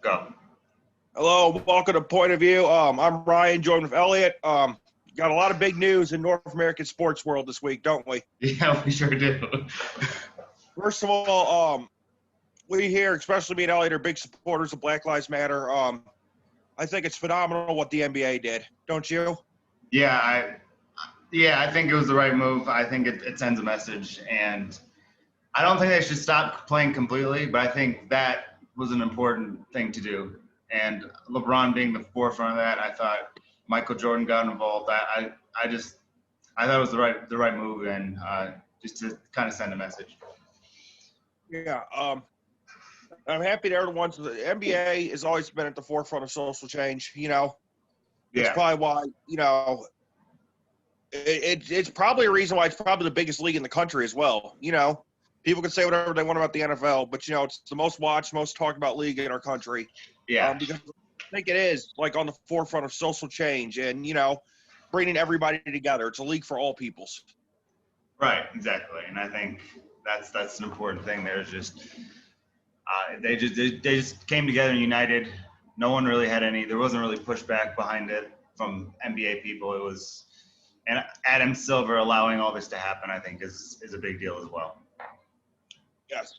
Go. Hello, welcome to Point of View. I'm Ryan, joined with Elliot. Got a lot of big news in North American sports world this week, don't we? Yeah, we sure do. First of all, we here, especially me and Elliot, are big supporters of Black Lives Matter. I think it's phenomenal what the NBA did, don't you? Yeah, I think it was the right move. I think it sends a message, and I don't think they should stop playing completely, but I think that was an important thing to do. And LeBron being the forefront of that, I thought Michael Jordan got involved. I thought it was the right move, and just to kind of send a message. Yeah. I'm happy that everyone's the NBA has always been at the forefront of social change. It's Yeah, probably why it's probably a reason why it's probably the biggest league in the country as well. People can say whatever they want about the NFL, but it's the most watched, most talked about league in our country. yeah. Because I think it is like on the forefront of social change and bringing everybody together. It's a league for all peoples. Right, exactly. And I think that's an important thing. There's just they just came together and united. No one really had there wasn't really pushback behind it from NBA people. It was, and Adam Silver allowing all this to happen, I think, is a big deal as well. Yes.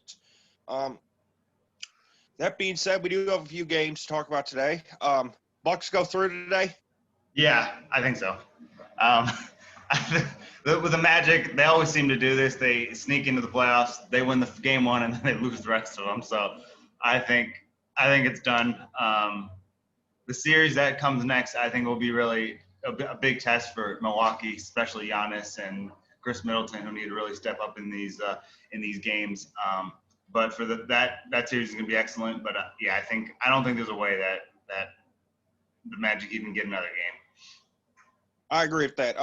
That being said, we do have a few games to talk about today. Bucks go through today? Yeah, I think so. With the Magic, they always seem to do this. They sneak into the playoffs. They win the game one, and then they lose the rest of them. So I think it's done. The series that comes next, I think, will be really a big test for Milwaukee, especially Giannis and Chris Middleton, who need to really step up in these games. But for that series is going to be excellent. But I don't think there's a way that the Magic even get another game. I agree with that.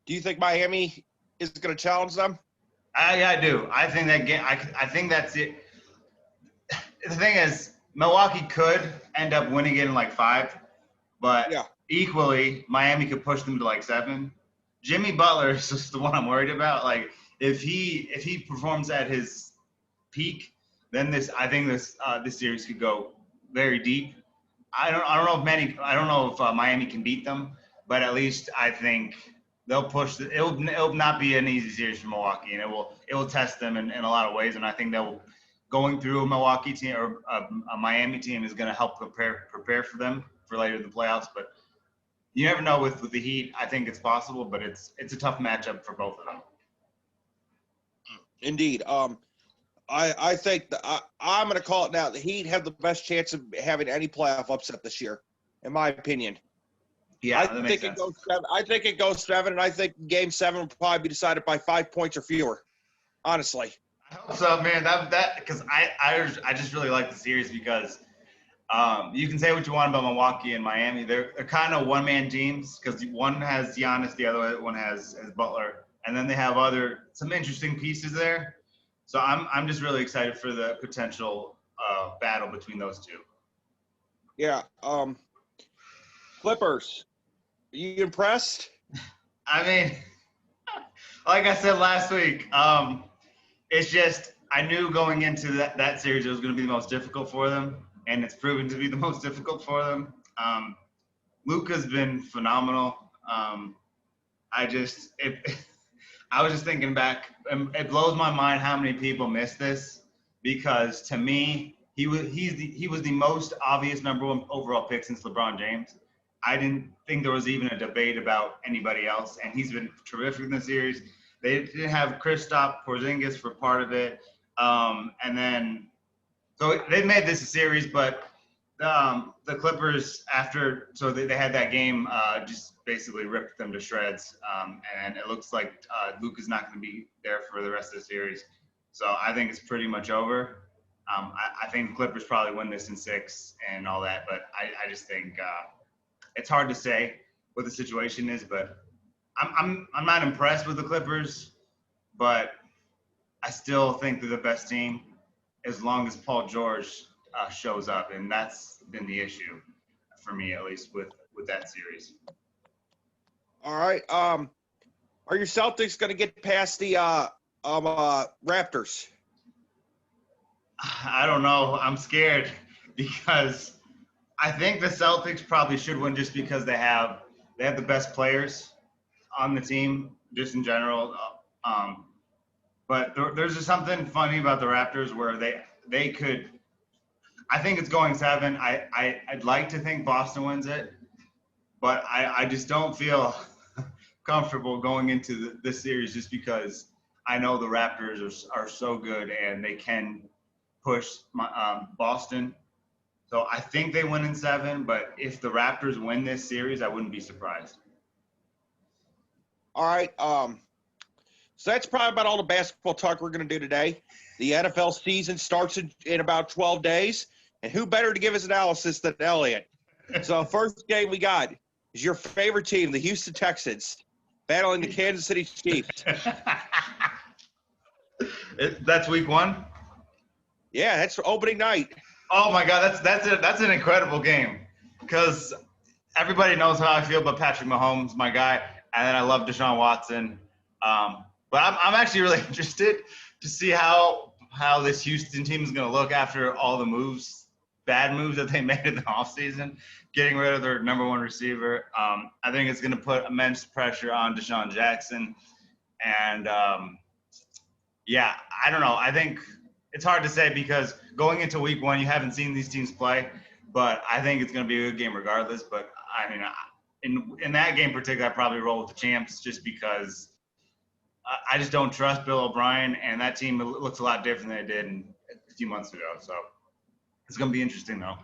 Do you think Miami is going to challenge them? I do. I think that game. I think that's it. The thing is, Milwaukee could end up winning it in like 5, but equally, Miami could push them to like 7. Jimmy Butler is just the one I'm worried about. Like if he performs at his peak, then this series could go very deep. I don't know if Miami can beat them, but at least I think they'll push. It'll not be an easy series for Milwaukee, and it will test them in a lot of ways. And I think going through a Milwaukee team or a Miami team is going to help prepare for them for later in the playoffs. But you never know with the Heat. I think it's possible, but it's a tough matchup for both of them. Indeed. I think I'm going to call it now. The Heat have the best chance of having any playoff upset this year, in my opinion. Yeah, I think it goes 7. I think it goes 7, and I think Game 7 will probably be decided by 5 points or fewer. Honestly. I hope so, man. That because I just really like the series because you can say what you want about Milwaukee and Miami. They're kind of one-man teams because one has Giannis, the other one has Butler, and then they have some interesting pieces there. So I'm just really excited for the potential battle between those two. Yeah. Clippers. Are you impressed? I mean, like I said last week, it's just I knew going into that series it was going to be the most difficult for them, and it's proven to be the most difficult for them. Luka's been phenomenal. I was just thinking back, and it blows my mind how many people miss this because to me, he was the most obvious number 1 overall pick since LeBron James. I didn't think there was even a debate about anybody else, and he's been terrific in the series. They didn't have Kristaps Porzingis for part of it, and then so they made this a series, but the Clippers they had that game just basically ripped them to shreds, and it looks like Luka's not going to be there for the rest of the series. So I think it's pretty much over. I think the Clippers probably win this in 6 and all that, but I just think it's hard to say what the situation is. But I'm not impressed with the Clippers, but I still think they're the best team as long as Paul George shows up, and that's been the issue for me, at least with that series. All right. Are your Celtics going to get past the Raptors? I don't know. I'm scared. because I think the Celtics probably should win just because they have the best players on the team, just in general. But there's just something funny about the Raptors where they could. I think it's going 7. I'd like to think Boston wins it, but I just don't feel comfortable going into this series just because I know the Raptors are so good and they can push Boston. So I think they win in 7, but if the Raptors win this series, I wouldn't be surprised. All right. So that's probably about all the basketball talk we're going to do today. The NFL season starts in about 12 days, and who better to give us analysis than Elliot? So first game we got is your favorite team, the Houston Texans, battling the Kansas City Chiefs. That's week 1? Yeah, that's opening night. Oh my God, that's an incredible game because everybody knows how I feel about Patrick Mahomes, my guy, and then I love Deshaun Watson. But I'm actually really interested to see how this Houston team is going to look after all the bad moves that they made in the offseason, getting rid of their number 1 receiver. I think it's going to put immense pressure on Deshaun Jackson. And, yeah, I don't know. I think it's hard to say because going into week 1, you haven't seen these teams play. But I think it's going to be a good game regardless. But, I mean, in that game in particular, I probably roll with the champs just because I just don't trust Bill O'Brien, and that team looks a lot different than it did a few months ago. So it's going to be interesting, though.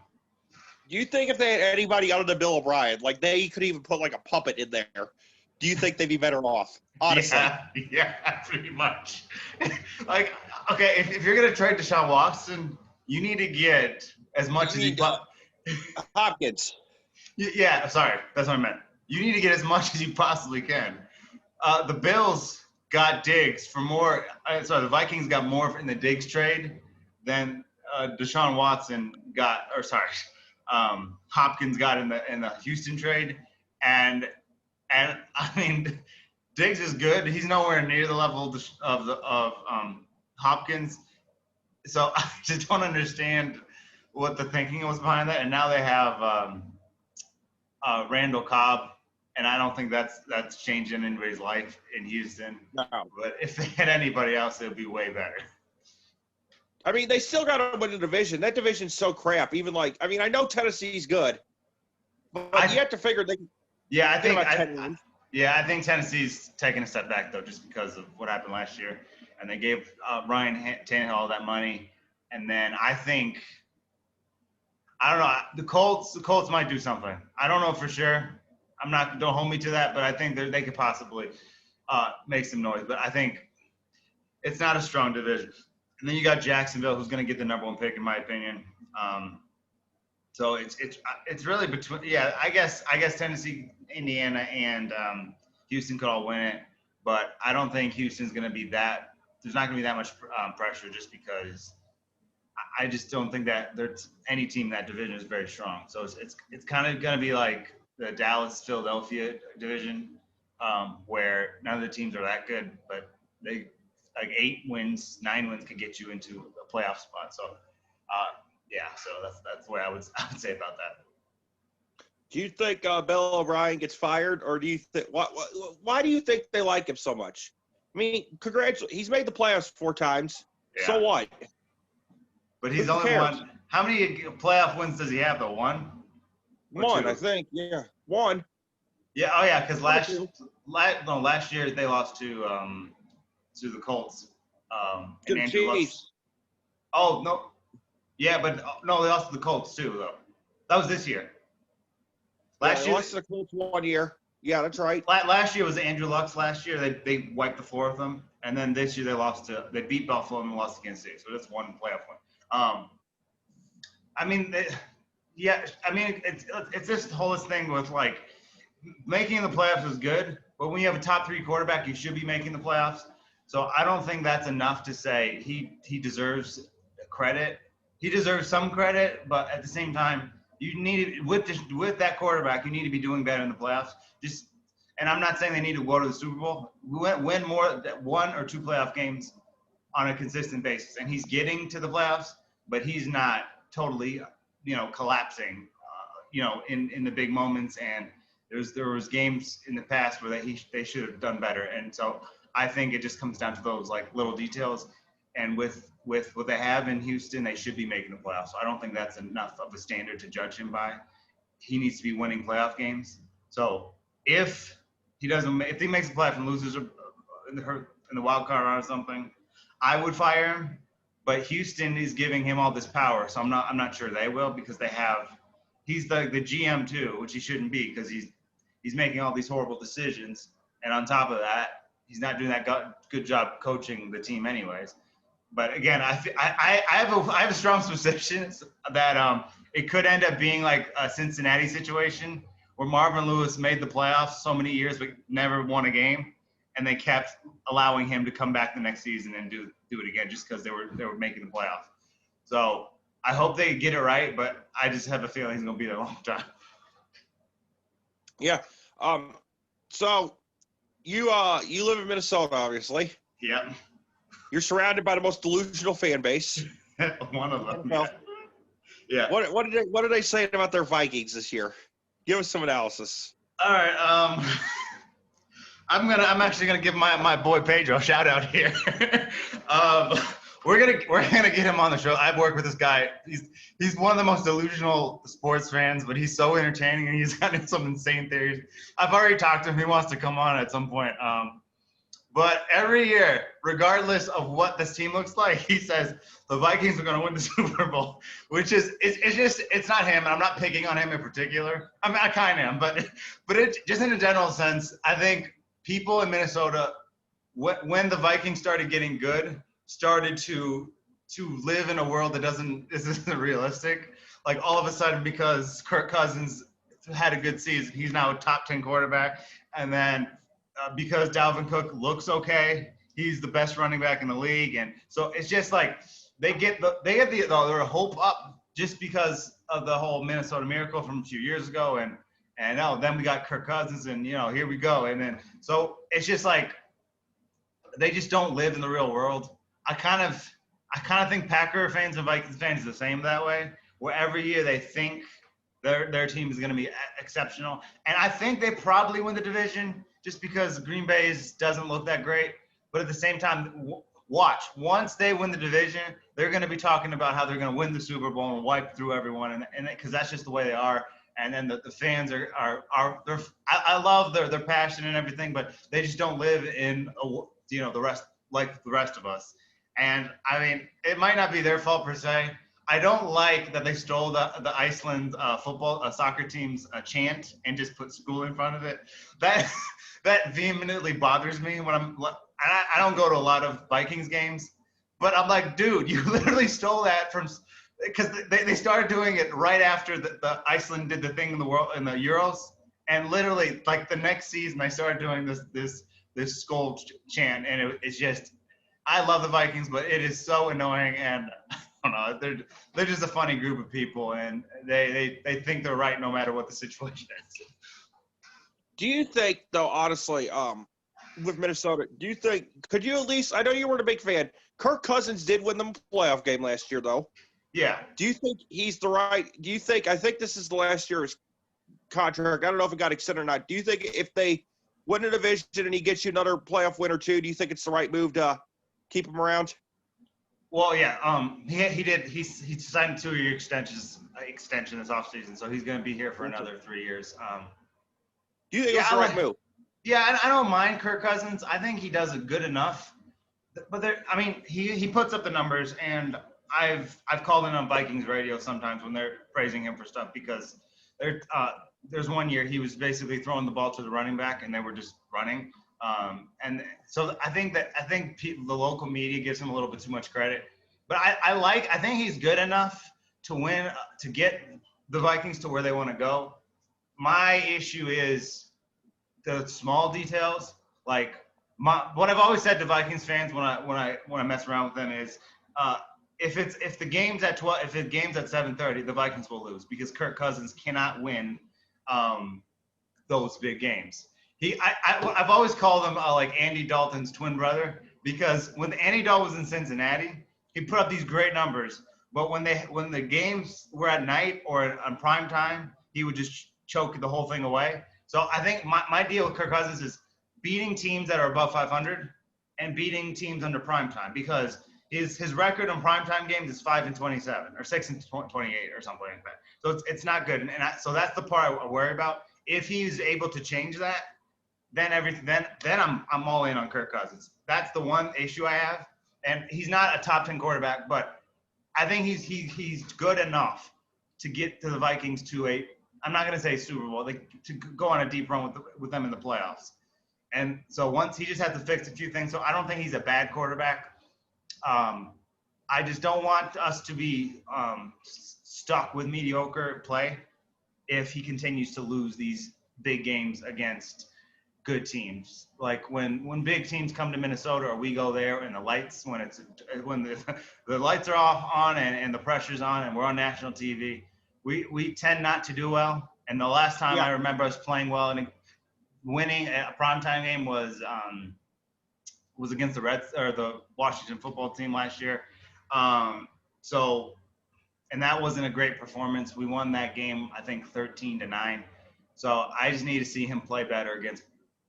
Do you think if they had anybody other than Bill O'Brien, like they could even put like a puppet in there, do you think they'd be better off? Honestly. Yeah, pretty much. Like, okay, if you're going to trade Deshaun Watson, you need to get as much as you Hopkins. Yeah, sorry. That's what I meant. You need to get as much as you possibly can. The Bills got Diggs for more. The Vikings got more in the Diggs trade than Deshaun Watson got, Hopkins got in the Houston trade, and I mean, Diggs is good. He's nowhere near the level of Hopkins. So I just don't understand what the thinking was behind that. And now they have Randall Cobb. And I don't think that's changing anybody's life in Houston. No. But if they had anybody else, it would be way better. I mean, they still got to win the division. That division's so crap. Even I know Tennessee's good, but you have to figure they. Yeah, I think Tennessee's taking a step back though, just because of what happened last year, and they gave Ryan Tannehill all that money, and then I don't know. The Colts might do something. I don't know for sure. Don't hold me to that, but I think they could possibly make some noise. But I think it's not a strong division. And then you got Jacksonville, who's going to get the number 1 pick, in my opinion. So it's really between. Yeah, I guess Tennessee, Indiana, and Houston could all win it, but I don't think Houston's going to be that. There's not going to be that much pressure just because. I just don't think that there's any team in that division is very strong. So it's kind of going to be like the Dallas-Philadelphia division, where none of the teams are that good, but they 8 wins, 9 wins could get you into a playoff spot. So, so that's the way I would say about that. Do you think Bill O'Brien gets fired, or do you think why do you think they like him so much? I mean, he's made the playoffs 4 times. Yeah. So what? But he's only won. How many playoff wins does he have, though? 1? 1, I think. Yeah, 1. Yeah. Oh, yeah. Because last year they lost to the Colts. To the Chiefs. Oh no. Yeah, but no, they lost to the Colts too, though. That was this year. Last year, lost to the Colts 1 year. Yeah, that's right. Last year was Andrew Luck's last year. They wiped the floor with them, and then this year they beat Buffalo and lost against State. So that's 1 playoff win. I mean, it's this whole thing with like making the playoffs is good, but when you have a top 3 quarterback, you should be making the playoffs. So I don't think that's enough to say he deserves credit. He deserves some credit, but at the same time, you need with that quarterback, you need to be doing better in the playoffs. And I'm not saying they need to go to the Super Bowl. Win more 1 or 2 playoff games on a consistent basis, and he's getting to the playoffs, but he's not totally collapsing, in the big moments. And there was games in the past where they should have done better. And so I think it just comes down to those like little details. And with what they have in Houston, they should be making the playoffs. So I don't think that's enough of a standard to judge him by. He needs to be winning playoff games. So if he makes the playoff and loses in the wild card round or something, I would fire him. But Houston is giving him all this power, so I'm not sure they will, because he's the GM too, which he shouldn't be, because he's making all these horrible decisions, and on top of that, he's not doing that good job coaching the team anyways. But again, I have a strong suspicion that it could end up being like a Cincinnati situation where Marvin Lewis made the playoffs so many years but never won a game, and they kept allowing him to come back the next season and do it again just because they were making the playoffs. So I hope they get it right, but I just have a feeling he's going to be there a long time. Yeah. So you live in Minnesota, obviously. Yeah. You're surrounded by the most delusional fan base. One of them. Yeah. What did they say about their Vikings this year? Give us some analysis. All right. I'm actually gonna give my boy Pedro a shout out here. We're gonna get him on the show. I've worked with this guy. He's one of the most delusional sports fans, but he's so entertaining and he's got some insane theories. I've already talked to him. He wants to come on at some point. But every year, regardless of what this team looks like, he says the Vikings are going to win the Super Bowl, which is it's not him, and I'm not picking on him in particular. I mean, I kind of am, but it just in a general sense, I think people in Minnesota, when the Vikings started getting good, started to live in a world that isn't realistic. Like all of a sudden, because Kirk Cousins had a good season, he's now a top 10 quarterback, and then because Dalvin Cook looks okay, he's the best running back in the league, and so it's just like they get their hope up just because of the whole Minnesota Miracle from a few years ago, and then we got Kirk Cousins, and here we go, and then so it's just like they just don't live in the real world. I kind of think Packer fans and Vikings fans are the same that way, where every year they think their team is going to be exceptional, and I think they probably win the division just because Green Bay doesn't look that great. But at the same time, watch. Once they win the division, they're going to be talking about how they're going to win the Super Bowl and wipe through everyone, and because that's just the way they are. And then the fans I love their passion and everything, but they just don't live in the rest like the rest of us. And I mean, it might not be their fault per se. I don't like that they stole the Iceland soccer team's chant and just put school in front of it. That vehemently bothers me when I don't go to a lot of Vikings games, but I'm like, dude, you literally stole that from, because they started doing it right after the Iceland did the thing in the Euros, and literally like the next season they started doing this skull chant, and it's just, I love the Vikings, but it is so annoying, and I don't know, they're just a funny group of people, and they think they're right no matter what the situation is. Do you think, though, honestly, with Minnesota, could you at least, I know you weren't a big fan, Kirk Cousins did win the playoff game last year, though. Yeah. Do you think he's I think this is the last year's contract. I don't know if it got extended or not. Do you think if they win a division and he gets you another playoff win or two, do you think it's the right move to keep him around? Well, yeah. He did. He signed a 2-year extension this offseason, so he's going to be here for another 3 years. Do you think it's the right move? Yeah, I don't mind Kirk Cousins. I think he does it good enough. But he puts up the numbers, and I've called in on Vikings radio sometimes when they're praising him for stuff, because there's one year he was basically throwing the ball to the running back and they were just running. And so I think the local media gives him a little bit too much credit. But I think he's good enough to win, to get the Vikings to where they want to go. My issue is the small details. Like what I've always said to Vikings fans when I mess around with them is, if the game's at 12, if the game's at 7:30, the Vikings will lose because Kirk Cousins cannot win those big games. I've always called him like Andy Dalton's twin brother, because when Andy Dalton was in Cincinnati, he put up these great numbers, But when the games were at night or on prime time, he would just choke the whole thing away. So I think my deal with Kirk Cousins is beating teams that are above 500 and beating teams under prime time, because his record on primetime games is 5-27 or 6-28 or something like that. So it's not good, so that's the part I worry about. If he's able to change that, then I'm all in on Kirk Cousins. That's the one issue I have, and he's not a top 10 quarterback, but I think he's good enough to get to the Vikings to I'm not going to say Super Bowl, to go on a deep run with them in the playoffs. And so once he just has to fix a few things. So I don't think he's a bad quarterback. I just don't want us to be stuck with mediocre play if he continues to lose these big games against good teams. Like when big teams come to Minnesota or we go there and the lights, when the lights are on and the pressure's on and we're on national TV, we tend not to do well. And the last time I remember us playing well and winning a primetime game was against the Reds or the Washington football team last year. And that wasn't a great performance. We won that game, I think 13-9. So I just need to see him play better against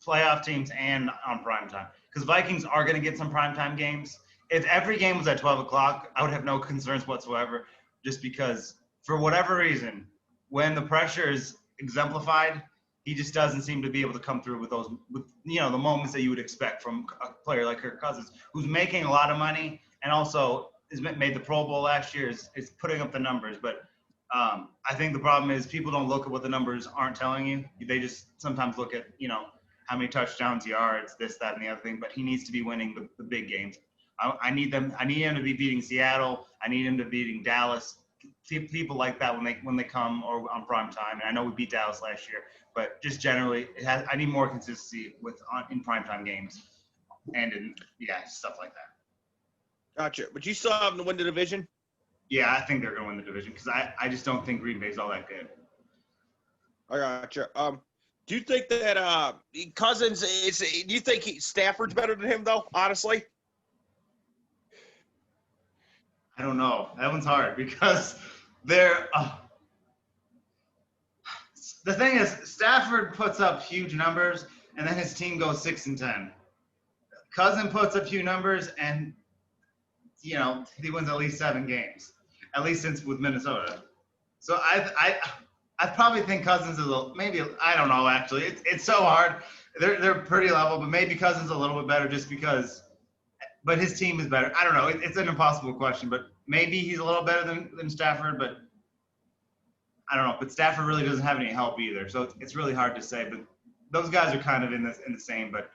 playoff teams and on primetime, because Vikings are going to get some primetime games. If every game was at 12 o'clock, I would have no concerns whatsoever, just because for whatever reason, when the pressure is exemplified, he just doesn't seem to be able to come through with the moments that you would expect from a player like Kirk Cousins, who's making a lot of money and also has made the Pro Bowl last year, is putting up the numbers. But I think the problem is people don't look at what the numbers aren't telling you. They just sometimes look at, how many touchdowns, yards, this, that, and the other thing. But he needs to be winning the big games. I need him to be beating Seattle. I need him to be beating Dallas. People like that when they come or on prime time. And I know we beat Dallas last year, but just generally, I need more consistency in primetime games and stuff like that. Gotcha. But you still have them to win the division? Yeah, I think they're going to win the division because I just don't think Green Bay's all that good. I gotcha. Do you think that Cousins is? Do you think Stafford's better than him though? Honestly, I don't know. That one's hard because they're. The thing is, Stafford puts up huge numbers, and then his team goes 6-10. Cousin puts up huge numbers, and he wins at least 7 games, at least since with Minnesota. So I probably think Cousins is maybe I don't know actually. It's so hard. They're pretty level, but maybe Cousins a little bit better just because. But his team is better. I don't know. It's an impossible question, but maybe he's a little better than Stafford, but I don't know. But Stafford really doesn't have any help either, so it's really hard to say. But those guys are kind of in the same. But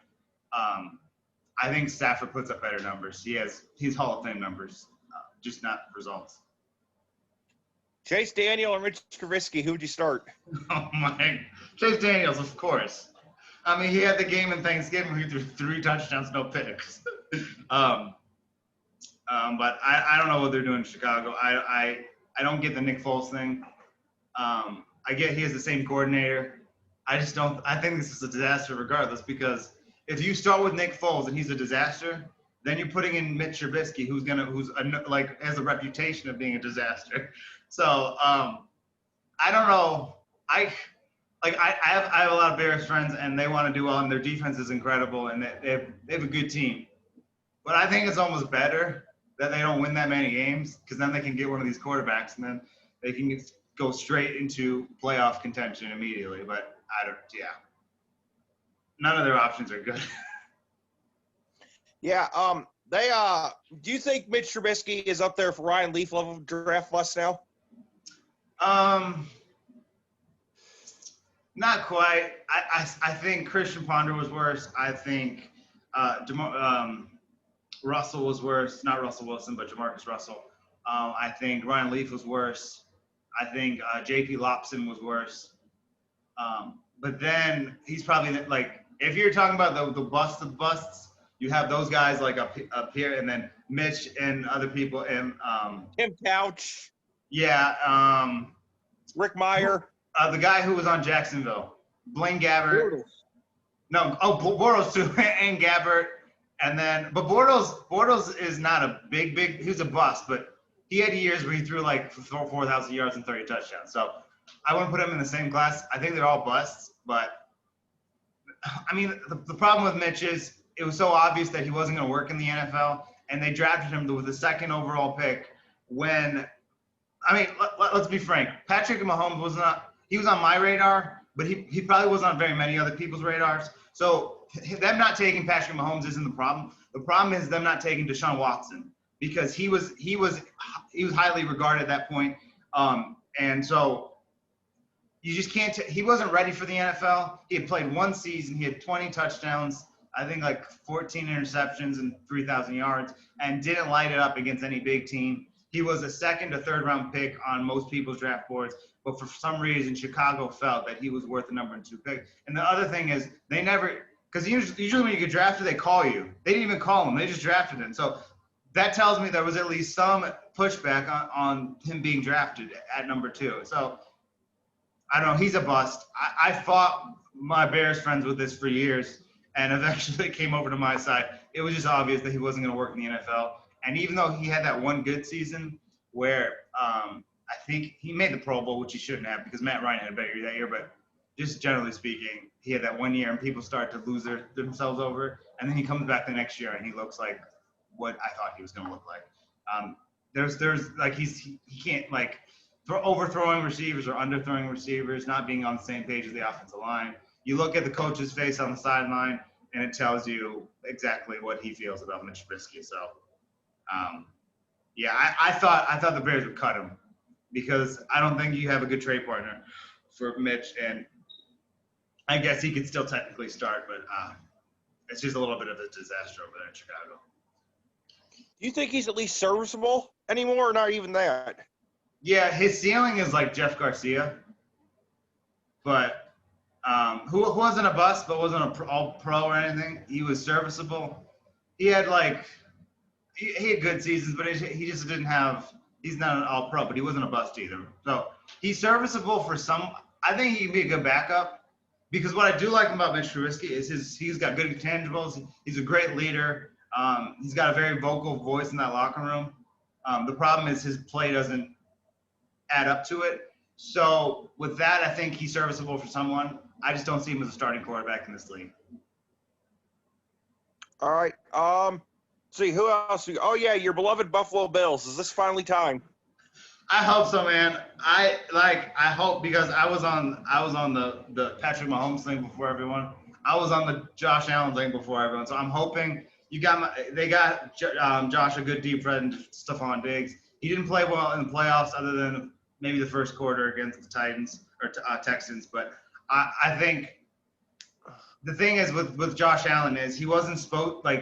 I think Stafford puts up better numbers. He's Hall of Fame numbers, just not results. Chase Daniel and Rich Trubisky, who would you start? Oh my, Chase Daniels, of course. I mean, he had the game in Thanksgiving. He threw 3 touchdowns, no picks. But I don't know what they're doing in Chicago. I don't get the Nick Foles thing. I get he has the same coordinator. I just don't. I think this is a disaster regardless, because if you start with Nick Foles and he's a disaster, then you're putting in Mitch Trubisky, who's has a reputation of being a disaster. So I don't know. I have a lot of Bears friends, and they want to do well, and their defense is incredible, and they have a good team. But I think it's almost better that they don't win that many games, because then they can get one of these quarterbacks, and then they can go straight into playoff contention immediately. But none of their options are good. Yeah. Do you think Mitch Trubisky is up there for Ryan Leaf level draft bust now? Not quite. I think Christian Ponder was worse. I think Russell was worse. Not Russell Wilson, but Jamarcus Russell. I think Ryan Leaf was worse. I think J.P. Lobson was worse. But then he's probably if you're talking about the bust of busts, you have those guys up here, and then Mitch and other people, and Tim Couch. Yeah. Rick Meyer. The guy who was on Jacksonville, Blaine Gabbert. Bortles. No, Bortles too, and Gabbert, and then Bortles is not a big. He's a bust, but he had years where he threw like 4,000 yards and 30 touchdowns. So I wouldn't put him in the same class. I think they're all busts. But, I mean, the problem with Mitch is it was so obvious that he wasn't going to work in the NFL, and they drafted him with the second overall pick when – I mean, let's be frank. Patrick Mahomes was not – he was on my radar, but he probably wasn't on very many other people's radars. So them not taking Patrick Mahomes isn't the problem. The problem is them not taking Deshaun Watson because he was highly regarded at that point. And so you just can't – he wasn't ready for the NFL. He had played one season. He had 20 touchdowns, I think like 14 interceptions and 3,000 yards, and didn't light it up against any big team. He was a second or third round pick on most people's draft boards, but for some reason Chicago felt that he was worth the number 2 pick. And the other thing is they never – because usually when you get drafted, they call you. They didn't even call him. They just drafted him. So that tells me there was at least some pushback on him being drafted at number 2. So I don't know. He's a bust. I fought my Bears friends with this for years, and eventually came over to my side. It was just obvious that he wasn't going to work in the NFL. And even though he had that one good season where I think he made the Pro Bowl, which he shouldn't have because Matt Ryan had a better year that year, but just generally speaking, he had that one year and people start to lose themselves over. And then he comes back the next year and he looks like what I thought he was going to look like. There's like he can't like overthrowing receivers or underthrowing receivers, not being on the same page as the offensive line. You look at the coach's face on the sideline and it tells you exactly what he feels about Mitch Trubisky. So. I thought the Bears would cut him because I don't think you have a good trade partner for Mitch, and I guess he could still technically start, but it's just a little bit of a disaster over there in Chicago. Do you think he's at least serviceable anymore, or not even that? Yeah, his ceiling is like Jeff Garcia, but who wasn't a bust but wasn't all pro or anything. He was serviceable. He had like. He had good seasons, but he just didn't have – he's not an all-pro, but he wasn't a bust either. So he's serviceable for some – I think he can be a good backup because what I do like about Mitch Trubisky is he's got good intangibles. He's a great leader. He's got a very vocal voice in that locker room. The problem is his play doesn't add up to it. So with that, I think he's serviceable for someone. I just don't see him as a starting quarterback in this league. All right. See, who else? Oh, yeah, your beloved Buffalo Bills. Is this finally time? I hope so, man. I hope because I was on the Patrick Mahomes thing before everyone. I was on the Josh Allen thing before everyone. So I'm hoping they got Josh a good deep threat and Stephon Diggs. He didn't play well in the playoffs other than maybe the first quarter against the Titans or Texans. But I think the thing is with Josh Allen is he wasn't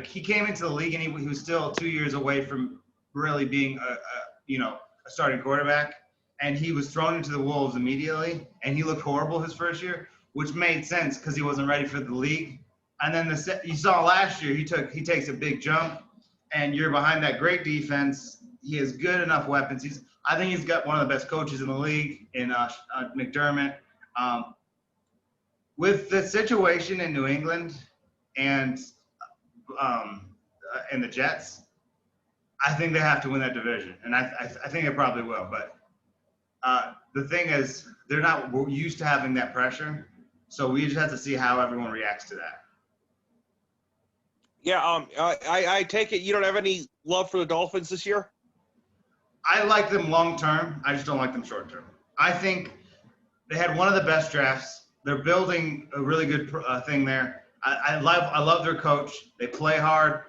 he came into the league and he was still 2 years away from really being a starting quarterback, and he was thrown into the wolves immediately, and he looked horrible his first year, which made sense because he wasn't ready for the league. And then you saw last year he takes a big jump, and you're behind that great defense. He has good enough weapons. I think he's got one of the best coaches in the league in McDermott. With the situation in New England and the Jets, I think they have to win that division, and I think they probably will. But the thing is, they're not used to having that pressure, so we just have to see how everyone reacts to that. Yeah, I take it you don't have any love for the Dolphins this year? I like them long term. I just don't like them short term. I think they had one of the best drafts. They're building a really good thing there. I love their coach. They play hard.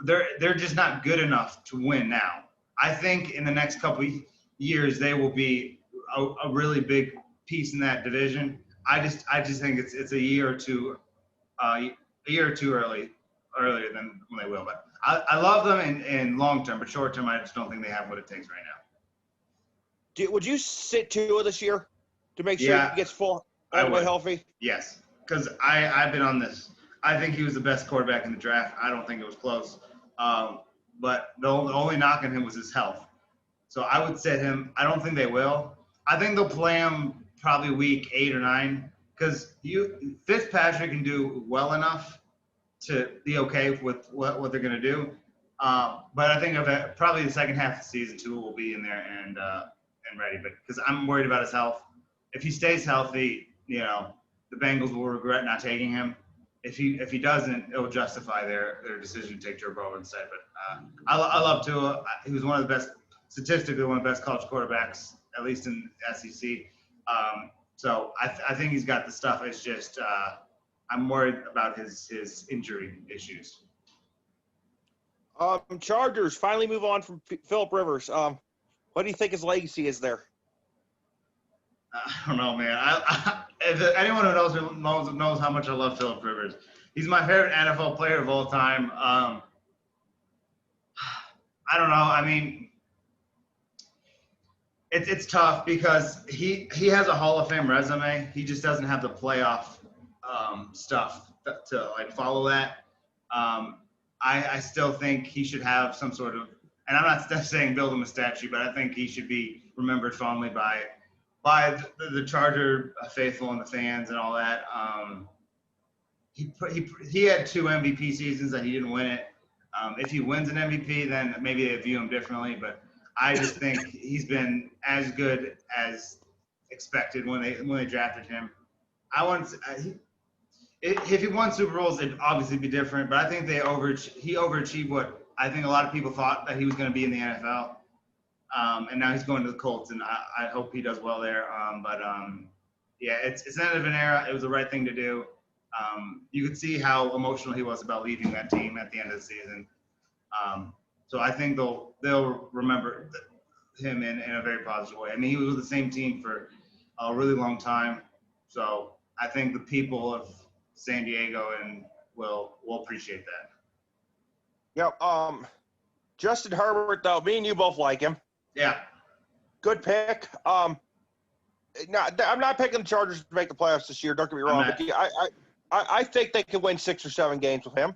They're just not good enough to win now. I think in the next couple of years they will be a really big piece in that division. I just think it's a year or two earlier than when they will. But I love them in long term, but short term I just don't think they have what it takes right now. Would you sit Tua this year to make sure he gets full all the way healthy? Yes, because I've been on this. I think he was the best quarterback in the draft. I don't think it was close. But the only knock on him was his health. So I would sit him. I don't think they will. I think they'll play him probably week 8 or 9 because Fitzpatrick can do well enough to be okay with what they're going to do. But I think probably the second half of the season, Tua will be in there and ready. But because I'm worried about his health. If he stays healthy, the Bengals will regret not taking him. If he doesn't, it will justify their decision to take Joe Burrow instead. But I love Tua. He was statistically one of the best college quarterbacks, at least in the SEC. So I think he's got the stuff. It's just I'm worried about his injury issues. Chargers finally move on from Philip Rivers. What do you think his legacy is there? I don't know, man. If anyone who knows how much I love Philip Rivers. He's my favorite NFL player of all time. I don't know. I mean, it's tough because he has a Hall of Fame resume. He just doesn't have the playoff stuff to like follow that. I still think he should have some sort of, and I'm not saying build him a statue, but I think he should be remembered fondly by the Charger faithful and the fans and all that. He had 2 MVP seasons that he didn't win it. If he wins an MVP, then maybe they view him differently. But I just think he's been as good as expected when they drafted him. If he won Super Bowls, it'd obviously be different. But I think he overachieved what I think a lot of people thought that he was going to be in the NFL. And now he's going to the Colts, and I hope he does well there. Yeah, it's the end of an era. It was the right thing to do. You could see how emotional he was about leaving that team at the end of the season. So I think they'll remember him in a very positive way. I mean, he was with the same team for a really long time. So I think the people of San Diego will appreciate that. Yeah. Justin Herbert, though, me and you both like him. Yeah. Good pick. No, I'm not picking the Chargers to make the playoffs this year. Don't get me wrong. But I think they could win 6 or 7 games with him.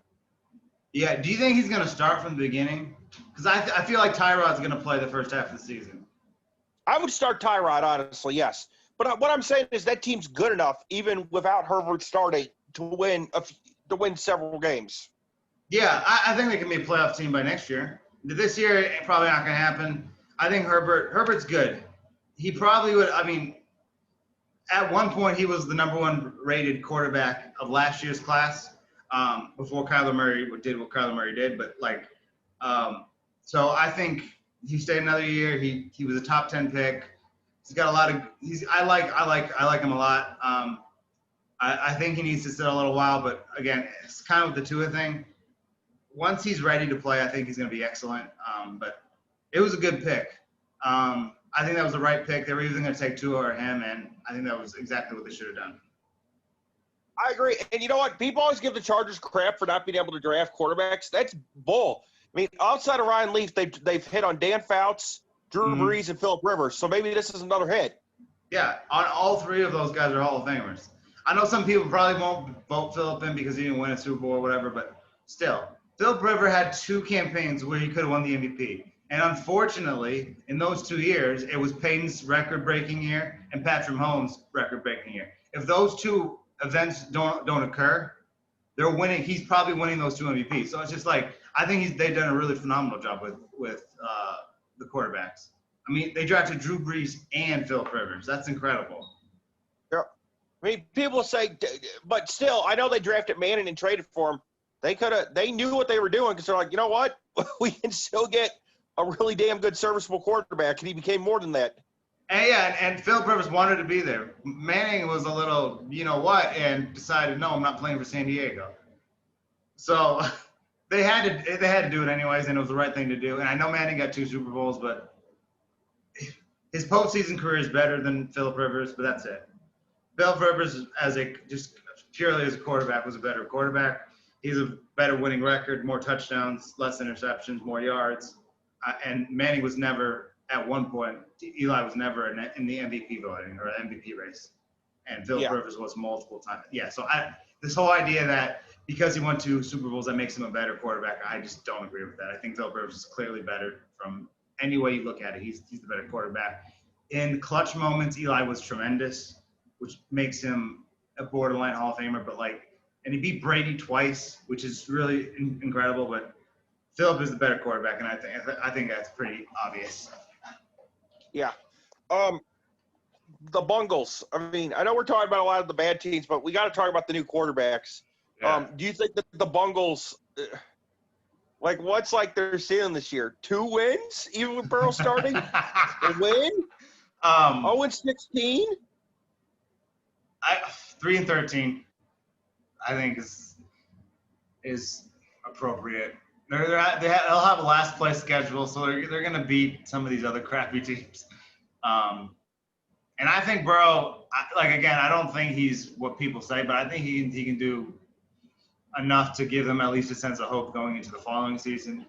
Yeah. Do you think he's going to start from the beginning? Because I feel like Tyrod's going to play the first half of the season. I would start Tyrod, honestly, yes. But what I'm saying is that team's good enough, even without Herbert starting, to win several games. Yeah, I think they can be a playoff team by next year. This year, it's probably not going to happen. I think Herbert's good. He probably would. I mean, at one point, he was the number 1 rated quarterback of last year's class before Kyler Murray did what Kyler Murray did. But so I think he stayed another year. He was a top 10 pick. He's got a lot of. I like him a lot. I think he needs to sit a little while, but again, it's kind of with the Tua thing. Once he's ready to play, I think he's going to be excellent. But it was a good pick. I think that was the right pick. They were either going to take Tua or him, and I think that was exactly what they should have done. I agree. And you know what? People always give the Chargers crap for not being able to draft quarterbacks. That's bull. I mean, outside of Ryan Leaf, they've hit on Dan Fouts, Drew Brees, and Philip Rivers. So maybe this is another hit. Yeah, on all 3 of those guys are Hall of Famers. I know some people probably won't vote Philip in because he didn't win a Super Bowl or whatever, but still. Philip Rivers had 2 campaigns where he could have won the MVP. And unfortunately, in those 2 years, it was Peyton's record-breaking year and Patrick Mahomes' record-breaking year. If those 2 events don't occur, they're winning. He's probably winning those 2 MVPs. So it's just like I think they've done a really phenomenal job with the quarterbacks. I mean, they drafted Drew Brees and Philip Rivers. That's incredible. Yeah. I mean, people say, but still, I know they drafted Manning and traded for him. They knew what they were doing because they're like, you know what? We can still get a really damn good serviceable quarterback, and he became more than that. And Philip Rivers wanted to be there. Manning was a little, you know what, and decided, no, I'm not playing for San Diego. So they had to do it anyways, and it was the right thing to do. And I know Manning got 2 Super Bowls, but his postseason career is better than Philip Rivers, but that's it. Philip Rivers, just purely as a quarterback, was a better quarterback. He's a better winning record, more touchdowns, less interceptions, more yards. And Manning was never, at one point, Eli was never in the MVP voting or MVP race. And Philip Rivers was multiple times. Yeah, so this whole idea that because he won 2 Super Bowls, that makes him a better quarterback, I just don't agree with that. I think Philip Rivers is clearly better from any way you look at it. He's the better quarterback. In clutch moments, Eli was tremendous, which makes him a borderline Hall of Famer. And he beat Brady twice, which is really incredible. But Philip is the better quarterback, and I think that's pretty obvious. Yeah. The Bungles. I mean, I know we're talking about a lot of the bad teams, but we got to talk about the new quarterbacks. Yeah. Do you think that the Bungles, like, what's like their ceiling this year? 2 wins, even with Burrow starting? A win? 0-16? 3-13, I think is appropriate. They'll have a last place schedule, so they're going to beat some of these other crappy teams. And I think Burrow, I don't think he's what people say, but I think he can do enough to give them at least a sense of hope going into the following season.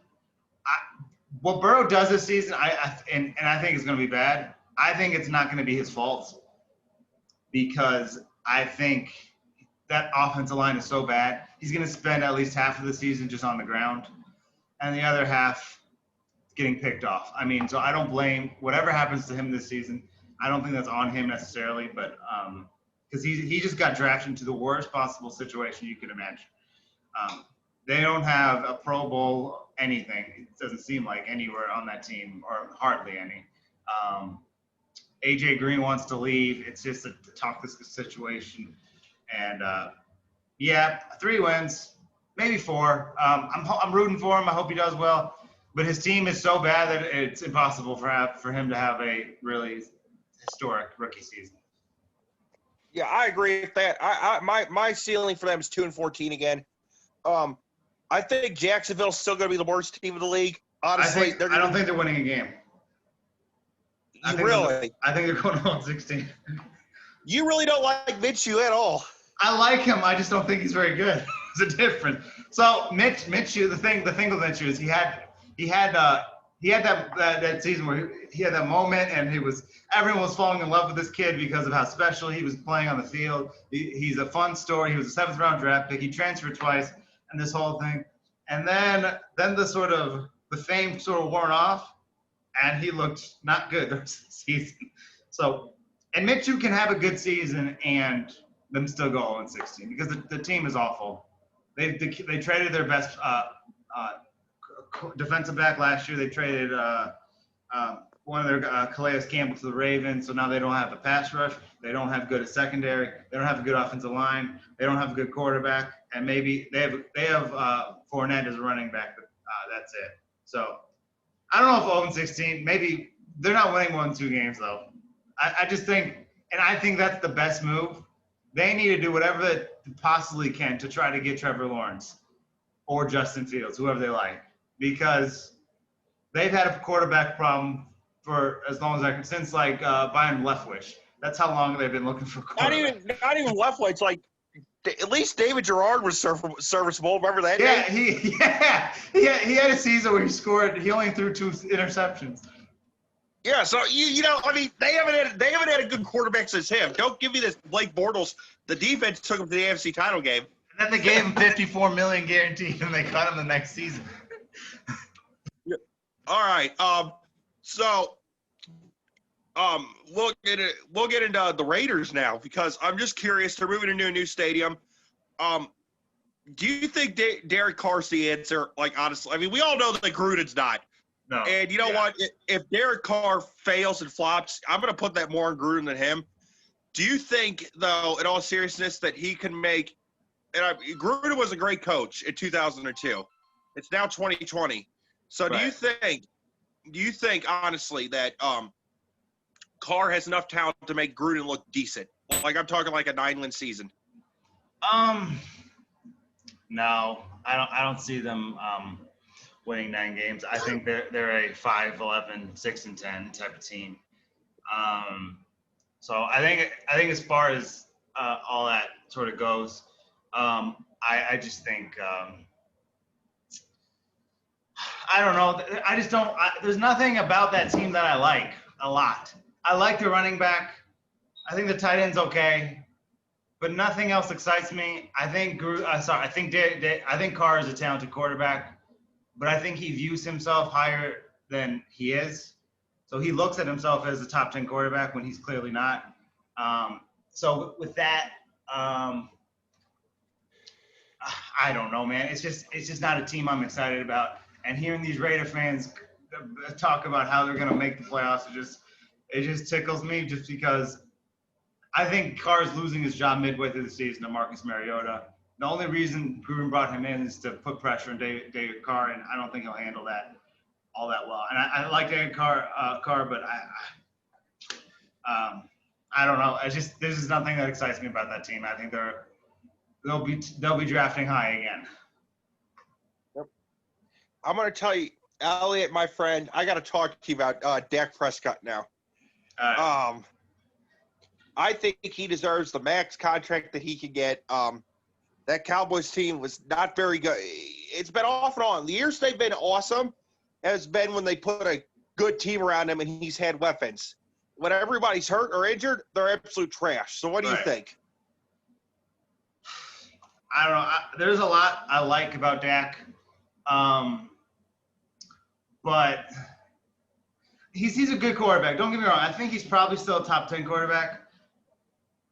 What Burrow does this season, I think it's going to be bad. I think it's not going to be his fault because I think that offensive line is so bad. He's going to spend at least half of the season just on the ground, and the other half getting picked off. I mean, so I don't blame whatever happens to him this season. I don't think that's on him necessarily, but because he just got drafted into the worst possible situation you could imagine. They don't have a Pro Bowl anything. It doesn't seem like anywhere on that team, or hardly any. AJ Green wants to leave. It's just a toxic situation. And 3 wins, maybe 4. I'm rooting for him. I hope he does well. But his team is so bad that it's impossible for him to have a really historic rookie season. Yeah, I agree with that. My ceiling for them is 2-14 again. I think Jacksonville's still going to be the worst team in the league. Honestly, I don't think they're winning a game. I think they're going 0-16. You really don't like Minshew at all. I like him. I just don't think he's very good. It's a difference. So Minshew, the thing with Minshew is he had that season where he had that moment, and everyone was falling in love with this kid because of how special he was playing on the field. He's a fun story. He was a 7th round draft pick. He transferred twice, and this whole thing, and then the fame sort of worn off, and he looked not good the rest of the season. So, and Minshew can have a good season and them still go 0-16 because the team is awful. They traded their best defensive back last year. They traded one of their Calais Campbell to the Ravens, so now they don't have a pass rush. They don't have good secondary. They don't have a good offensive line. They don't have a good quarterback, and maybe they have Fournette as a running back, but that's it. So I don't know if 0-16. Maybe they're not winning more than 2 games though. I just think, and I think that's the best move. They need to do whatever they possibly can to try to get Trevor Lawrence or Justin Fields, whoever they like, because they've had a quarterback problem for as long as since Byron Leftwich. That's how long they've been looking for quarterback. Not even Leftwich. Like at least David Gerard was serviceable. Remember that? Yeah, he had a season where he scored. He only threw 2 interceptions. Yeah, so I mean, they haven't had a good quarterback since him. Don't give me this Blake Bortles. The defense took him to the AFC title game. And then they gave him $54 million guaranteed, and they cut him the next season. Yeah. All right. We'll get into the Raiders now because I'm just curious. They're moving into a new stadium. Do you think Derek Carr's the answer? Like, honestly, I mean, we all know that Gruden's not. No. And you know what? If Derek Carr fails and flops, I'm going to put that more on Gruden than him. Do you think, though, in all seriousness, that he can make – and Gruden was a great coach in 2002. It's now 2020. So right. do you think, honestly, that Carr has enough talent to make Gruden look decent? Like, I'm talking like a 9-win season. No, I don't see them winning 9 games. I think they're a 5-11, 6-10 type of team. So I think as far as all that sort of goes, I just think I don't know. I just don't. There's nothing about that team that I like a lot. I like the running back. I think the tight end's okay, but nothing else excites me. I think I think Carr is a talented quarterback. But I think he views himself higher than he is. So he looks at himself as a top 10 quarterback when he's clearly not. So with that, I don't know, man. It's just not a team I'm excited about. And hearing these Raider fans talk about how they're going to make the playoffs, it just tickles me just because I think Carr's losing his job midway through the season to Marcus Mariota. The only reason Gruden brought him in is to put pressure on David Carr, and I don't think he'll handle that all that well. And I like David Carr, but I don't know. This is nothing that excites me about that team. I think they'll be drafting high again. Yep. I'm going to tell you, Elliot, my friend, I got to talk to you about Dak Prescott now. I think he deserves the max contract that he can get. That Cowboys team was not very good. It's been off and on. The years they've been awesome has been when they put a good team around him and he's had weapons. When everybody's hurt or injured, they're absolute trash. So what do you think? I don't know. There's a lot I like about Dak. But he's a good quarterback. Don't get me wrong. I think he's probably still a top 10 quarterback.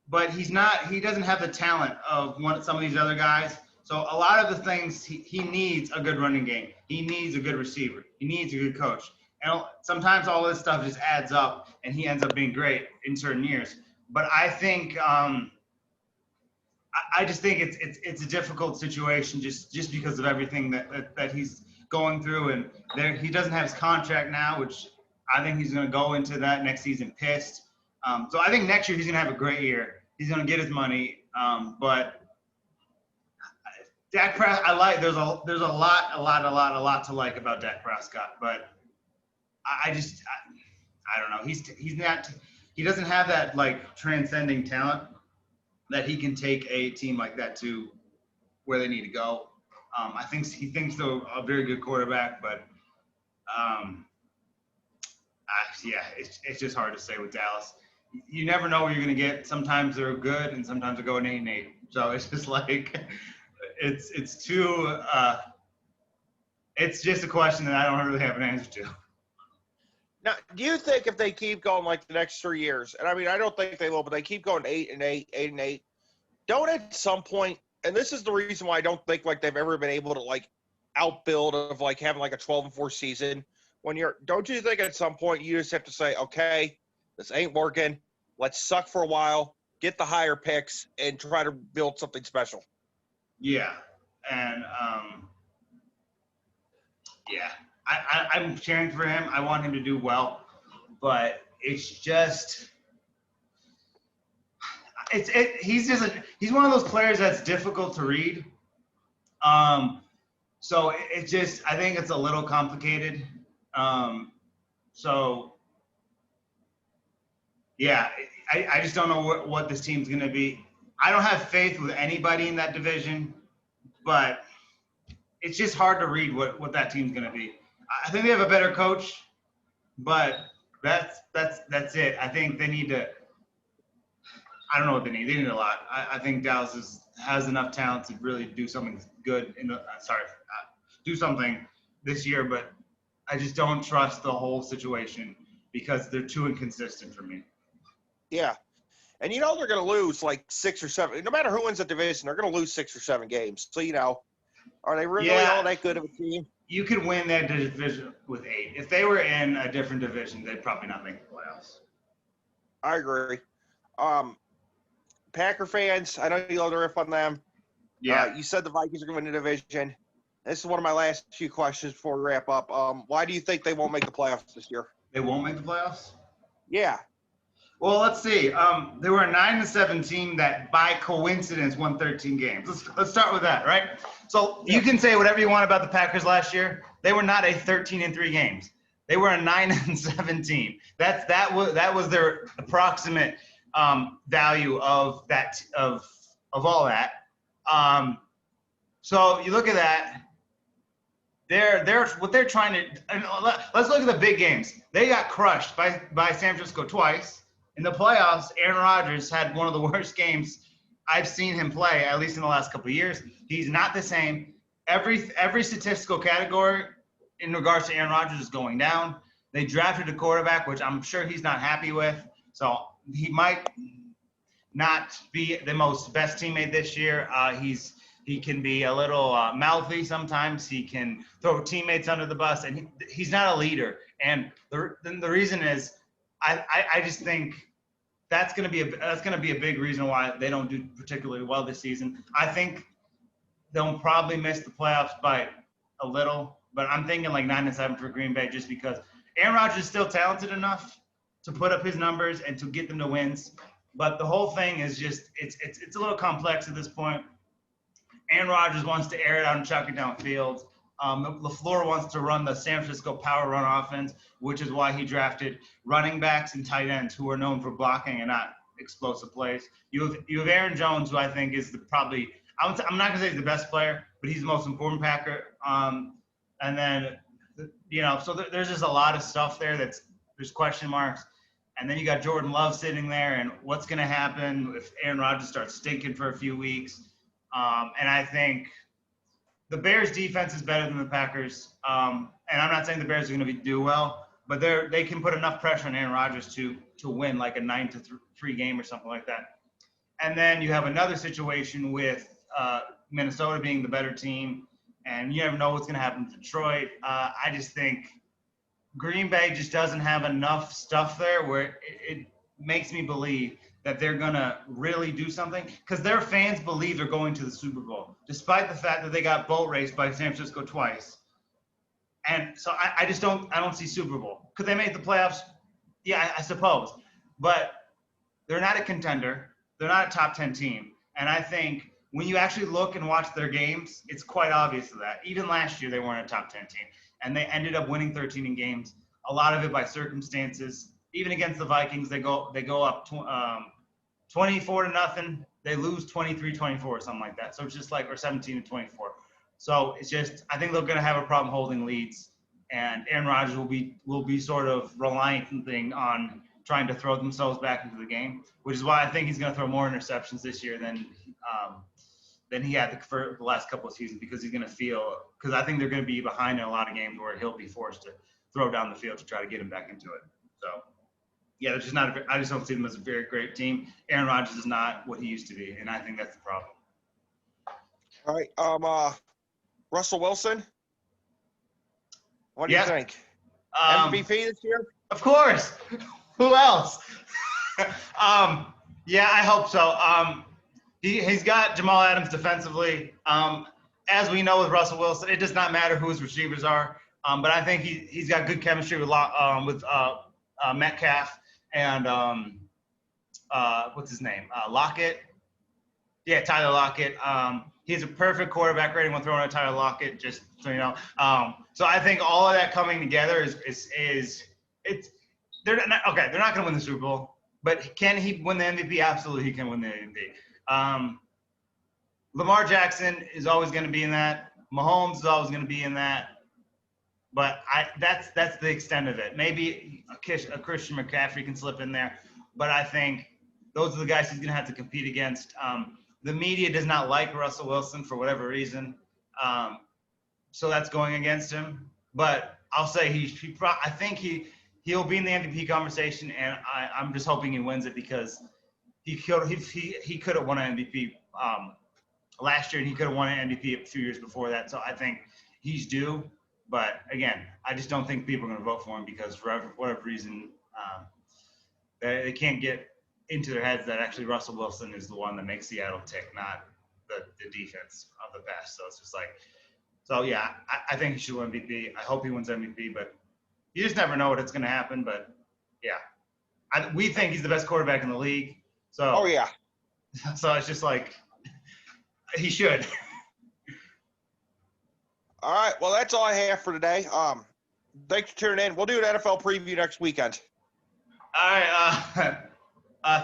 But he doesn't have the talent of some of these other guys. So a lot of the things he needs a good running game. He needs a good receiver. He needs a good coach. And sometimes all this stuff just adds up, and he ends up being great in certain years. But I think I just think it's a difficult situation just because of everything that he's going through, and he doesn't have his contract now, which I think he's going to go into that next season pissed. So I think next year he's going to have a great year. He's going to get his money. But Dak Prescott, there's a lot to like about Dak Prescott. But I don't know. He doesn't have that like transcending talent that he can take a team like that to where they need to go. He thinks they're a very good quarterback, but it's just hard to say with Dallas. You never know what you're going to get. Sometimes they're good, and sometimes they're going 8-8. So it's just like it's just a question that I don't really have an answer to. Now, do you think if they keep going like the next 3 years, and I mean I don't think they will, but they keep going 8-8, 8-8, don't at some point, and this is the reason why I don't think like they've ever been able to like outbuild of like having like a 12-4 season. Don't you think at some point you just have to say, okay, this ain't working. Let's suck for a while, get the higher picks, and try to build something special. Yeah, and I'm cheering for him. I want him to do well, but it's just he's one of those players that's difficult to read. So I think it's a little complicated. Yeah, I just don't know what this team's going to be. I don't have faith with anybody in that division, but it's just hard to read what that team's going to be. I think they have a better coach, but that's it. I think they need to – I don't know what they need. They need a lot. I think Dallas has enough talent to really do something good do something this year, but I just don't trust the whole situation because they're too inconsistent for me. Yeah. And they're going to lose like 6 or 7. No matter who wins the division, they're going to lose 6 or 7 games. So, are they really all that good of a team? You could win that division with 8. If they were in a different division, they'd probably not make the playoffs. I agree. Packer fans, I know you love to riff on them. Yeah. You said the Vikings are going to win the division. This is one of my last few questions before we wrap up. Why do you think they won't make the playoffs this year? They won't make the playoffs? Yeah. Well, let's see. They were a 9-7 team that, by coincidence, won 13 games. Let's start with that, right? So you can say whatever you want about the Packers last year. They were not a 13-3 games. They were a 9-7 team. That was their approximate value of that of all that. So you look at that. They're what they're trying to. And let's look at the big games. They got crushed by San Francisco twice. In the playoffs, Aaron Rodgers had one of the worst games I've seen him play, at least in the last couple of years. He's not the same. Every statistical category in regards to Aaron Rodgers is going down. They drafted a quarterback, which I'm sure he's not happy with. So he might not be the best teammate this year. He can be a little mouthy sometimes. He can throw teammates under the bus, and he's not a leader. And the reason is, I just think that's going to be a big reason why they don't do particularly well this season. I think they'll probably miss the playoffs by a little, but I'm thinking like 9-7 for Green Bay, just because Aaron Rodgers is still talented enough to put up his numbers and to get them to wins. But the whole thing is just it's a little complex at this point. Aaron Rodgers wants to air it out and chuck it downfield. LaFleur wants to run the San Francisco power run offense, which is why he drafted running backs and tight ends who are known for blocking and not explosive plays. You have Aaron Jones, who I think is probably I'm not gonna say he's the best player, but he's the most important Packer. And then so there's just a lot of stuff there there's question marks. And then you got Jordan Love sitting there, and what's going to happen if Aaron Rodgers starts stinking for a few weeks? And I think the Bears' defense is better than the Packers. And I'm not saying the Bears are going to do well, but they can put enough pressure on Aaron Rodgers to win like a 9-3 game or something like that. And then you have another situation with Minnesota being the better team, and you never know what's going to happen to Detroit. I just think Green Bay just doesn't have enough stuff there where it makes me believe that they're going to really do something, because their fans believe they're going to the Super Bowl, despite the fact that they got boat raced by San Francisco twice. And so I don't see Super Bowl. Could they make the playoffs? Yeah, I suppose. But they're not a contender. They're not a top 10 team. And I think when you actually look and watch their games, it's quite obvious of that. Even last year, they weren't a top 10 team. And they ended up winning 13 games, a lot of it by circumstances. Even against the Vikings, they go up 24-0. They lose 23-24 or something like that. So it's just like, or 17-24. So it's just, I think they're going to have a problem holding leads, and Aaron Rodgers will be sort of reliant on trying to throw themselves back into the game, which is why I think he's going to throw more interceptions this year than he had for the last couple of seasons, because he's going to because I think they're going to be behind in a lot of games where he'll be forced to throw down the field to try to get him back into it. So, yeah, they're just not. I just don't see them as a very great team. Aaron Rodgers is not what he used to be, and I think that's the problem. All right, Russell Wilson. What do you think? MVP this year? Of course. Who else? Yeah, I hope so. He's got Jamal Adams defensively. As we know with Russell Wilson, it does not matter who his receivers are. But I think he's got good chemistry with Metcalf and what's his name? Lockett. Yeah, Tyler Lockett. He's a perfect quarterback rating when throwing at Tyler Lockett, just so you know. So I think all of that coming together is they're not okay. They're not going to win the Super Bowl, but can he win the MVP? Absolutely, he can win the MVP. Lamar Jackson is always going to be in that. Mahomes is always going to be in that. But that's the extent of it. Maybe a Christian McCaffrey can slip in there, but I think those are the guys he's going to have to compete against. The media does not like Russell Wilson for whatever reason, so that's going against him. But I'll say I think he'll be in the MVP conversation, and I'm just hoping he wins it, because he could have won an MVP last year, and he could have won an MVP a few years before that. So I think he's due. But again, I just don't think people are going to vote for him, because for whatever reason, they can't get into their heads that actually Russell Wilson is the one that makes Seattle tick, not the defense of the past. So it's just like, so yeah, I think he should win MVP. I hope he wins MVP, but you just never know what's going to happen. But yeah, we think he's the best quarterback in the league. So oh yeah, so it's just like he should. All right, well, that's all I have for today. Thanks for tuning in. We'll do an NFL preview next weekend. All right.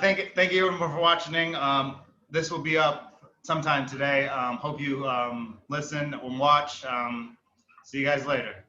Thank you everyone for watching. This will be up sometime today. Hope you listen and watch. See you guys later.